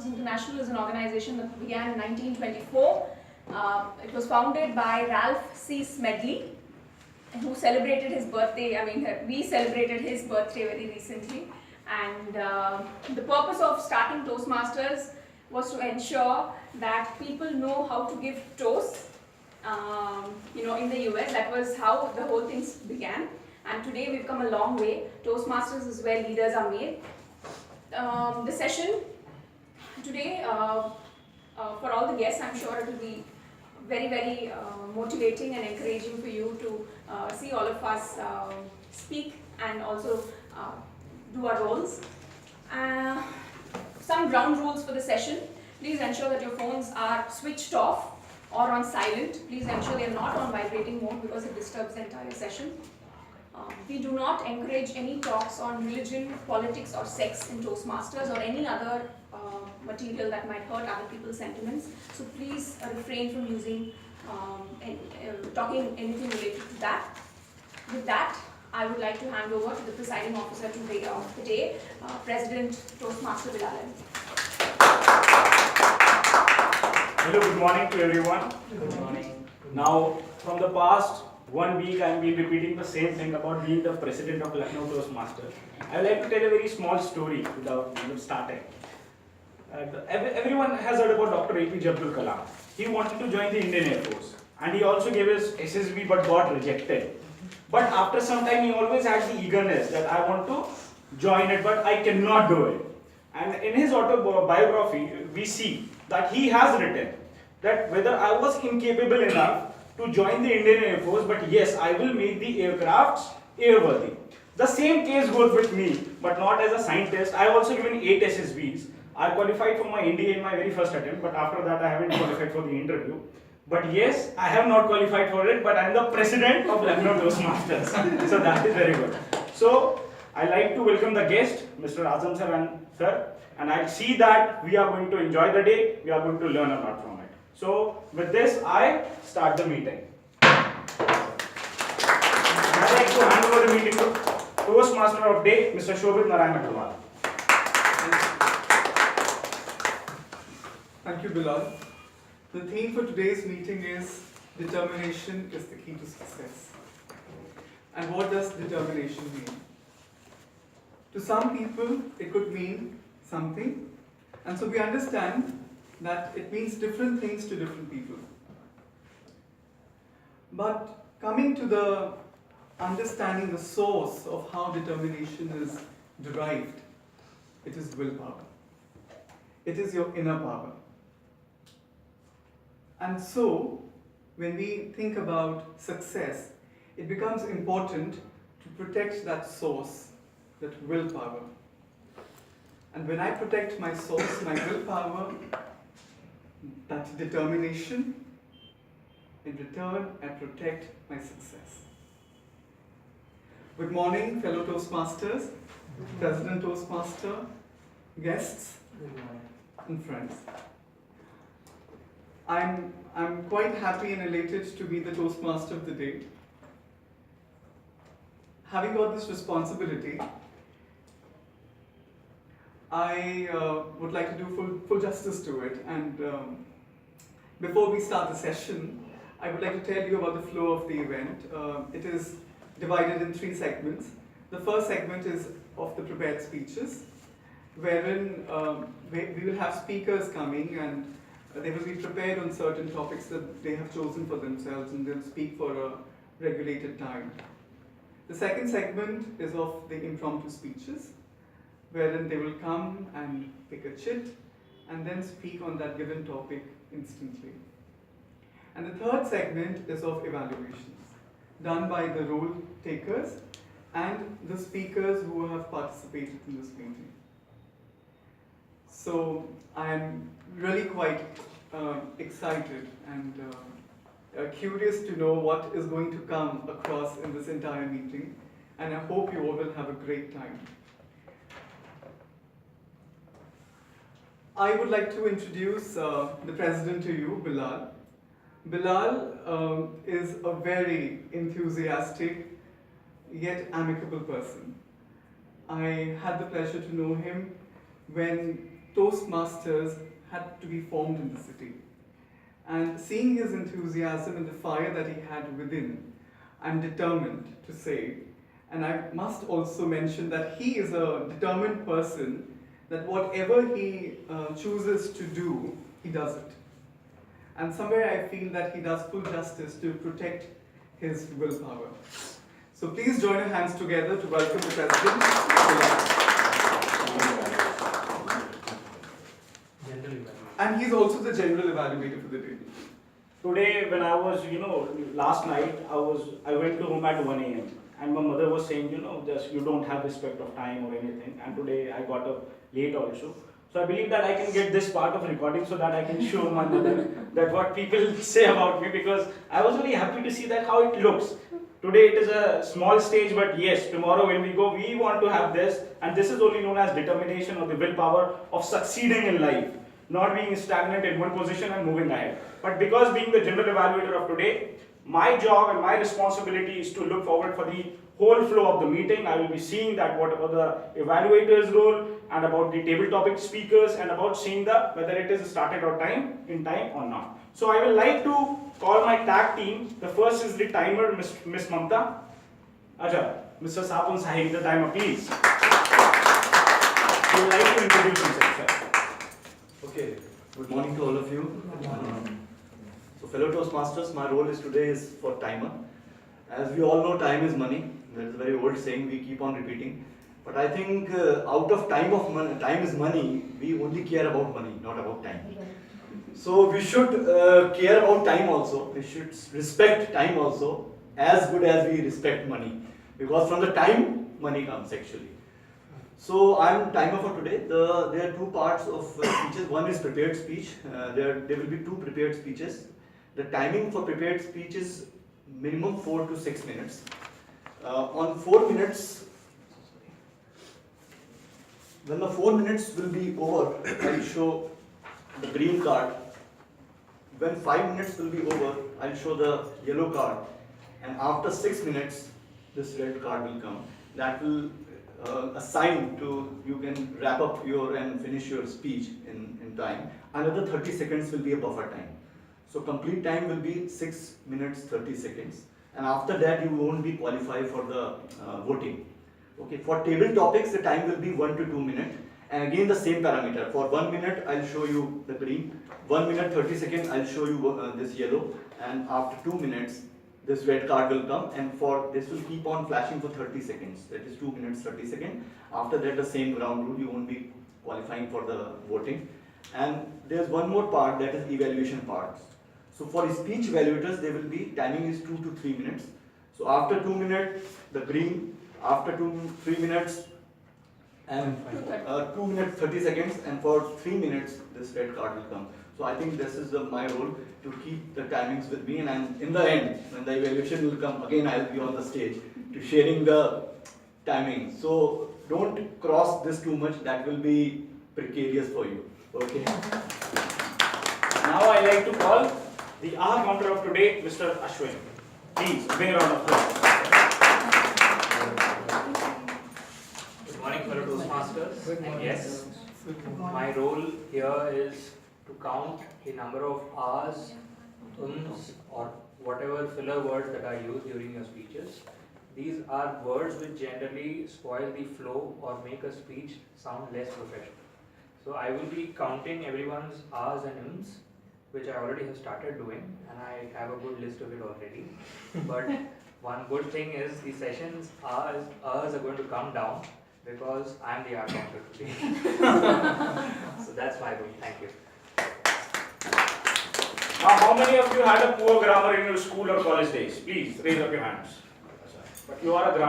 Toastmasters International is an organization that began in 1924. It was founded by Ralph C. Smedley, who celebrated his birthday. We celebrated his birthday very recently. And the purpose of starting Toastmasters was to ensure that people know how to give toasts. In the US, that was how the whole thing began. And today we've come a long way. Toastmasters is where leaders are made. The session today, for all the guests, I'm sure it will be very, very motivating and encouraging for you to see all of us speak and also do our roles. Some ground rules for the session. Please ensure that your phones are switched off or on silent. Please ensure they are not on vibrating mode because it disturbs the entire session. We do not encourage any talks on religion, politics or sex in Toastmasters or any other material that might hurt other people's sentiments. So please refrain from using talking anything related to that. With that, I would like to hand over to the presiding officer today of the day, President Toastmaster Bilal Ali. Hello, good morning to everyone. Good morning. Now, from the past 1 week, I have been repeating the same thing about being the president of Lucknow Toastmasters. I would like to tell a very small story without starting. Everyone has heard about Dr. APJ Abdul Kalam. He wanted to join the Indian Air Force and he also gave his SSB but got rejected. But after some time, he always had the eagerness that I want to join it but I cannot do it. And in his autobiography, we see that he has written that whether I was incapable enough to join the Indian Air Force, but yes, I will make the aircrafts airworthy. The same case goes with me, but not as a scientist. I have also given 8 SSBs. I qualified for my NDA in my very first attempt, but after that I haven't qualified for the interview. But yes, I have not qualified for it, but I am the president of Lucknow Toastmasters. So that is very good. So I like to welcome the guest, Mr. Azam sir, and I see that we are going to enjoy the day. We are going to learn a lot from it. So with this, I start the meeting. I'd like to hand over the meeting to Toastmaster of Day, Mr. Shobhit Narayan Agarwal. Thank you, Bilal. The theme for today's meeting is determination is the key to success. And what does determination mean? To some people, it could mean something. And so we understand that it means different things to different people. But coming to the understanding the source of how determination is derived, it is willpower. It is your inner power. And so, when we think about success, it becomes important to protect that source, that willpower. And when I protect my source, my willpower, that determination, in return, I protect my success. Good morning, fellow Toastmasters, President Toastmaster, guests, and friends. I'm quite happy and elated to be the Toastmaster of the day. Having got this responsibility, I would like to do full justice to it. And before we start the session, I would like to tell you about the flow of the event. It is divided in 3 segments. The first segment is of the prepared speeches, wherein we will have speakers coming and they will be prepared on certain topics that they have chosen for themselves and they'll speak for a regulated time. The second segment is of the impromptu speeches, wherein they will come and pick a chit and then speak on that given topic instantly. And the third segment is of evaluations, done by the role takers and the speakers who have participated in this meeting. So I am really quite excited and curious to know what is going to come across in this entire meeting, and I hope you all will have a great time. I would like to introduce the President to you, Bilal. Bilal is a very enthusiastic yet amicable person. I had the pleasure to know him when Toastmasters had to be formed in the city. And seeing his enthusiasm and the fire that he had within, I'm determined to say, and I must also mention that he is a determined person, that whatever he chooses to do, he does it. And somewhere I feel that he does full justice to protect his willpower. So please join your hands together to welcome the President. And he's also the general evaluator for the day. Today, when I was, last night, I went to home at 1 a.m. and my mother was saying, just you don't have respect of time or anything. And today I got up late also. So I believe that I can get this part of recording so that I can show my mother that what people say about me, because I was really happy to see that how it looks. Today it is a small stage, but yes, tomorrow when we go, we want to have this, and this is only known as determination or the willpower of succeeding in life, not being stagnant in one position and moving ahead. But because being the general evaluator of today, my job and my responsibility is to look forward for the whole flow of the meeting. I will be seeing that what about the evaluator's role and about the table topic speakers and about seeing whether it is started in time or not. So I will like to call my tag team. The first is the timer, Miss Mamta. Acha, Mr. Sapun Sahib, the timer, please. I would like to introduce himself, sir. Okay, good morning to all of you. So fellow Toastmasters, my role today is for timer. As we all know, time is money. That's a very old saying we keep on repeating. But I think out of time is money, we only care about money, not about time. So we should care about time also. We should respect time also as good as we respect money. Because from the time, money comes actually. So I'm timer for today. There are two parts of speeches. One is prepared speech. There will be two prepared speeches. The timing for prepared speech is minimum 4 to 6 minutes. On 4 minutes, when the 4 minutes will be over, I'll show the green card. When 5 minutes will be over, I'll show the yellow card. And after 6 minutes, this red card will come. That will assign to you can wrap up and finish your speech in time. Another 30 seconds will be a buffer time. So complete time will be 6 minutes 30 seconds. And after that you won't be qualified for the voting. Okay, for table topics the time will be 1 to 2 minutes. And again the same parameter. For 1 minute I'll show you the green. 1 minute 30 seconds I'll show you this yellow. And after 2 minutes this red card will come, and for this will keep on flashing for 30 seconds. That is 2 minutes 30 seconds. After that the same ground rule, you won't be qualifying for the voting. And there's one more part, that is evaluation part. So for speech evaluators, there will be timing is 2 to 3 minutes. So after 2 minutes, the green, after 3 minutes, and 2 minutes 30 seconds, and for 3 minutes, this red card will come. So I think this is my role to keep the timings with me, and in the end, when the evaluation will come, again I'll be on the stage to sharing the timing. So don't cross this too much, that will be precarious for you. Okay. Now I like to call the aha counter of today, Mr. Ashwin. Please, big round of applause. Good morning, fellow Toastmasters. And yes, my role here is to count the number of ahs, or whatever filler words that are used during your speeches. These are words which generally spoil the flow or make a speech sound less professional. So I will be counting everyone's ahs and which I already have started doing, and I have a good list of it already. But one good thing is the sessions ahs are going to come down because I'm the art counter today. So that's my role. Thank you. Now, how many of you had a poor grammar in your school or college days? Please raise up your hands. But you are a grammar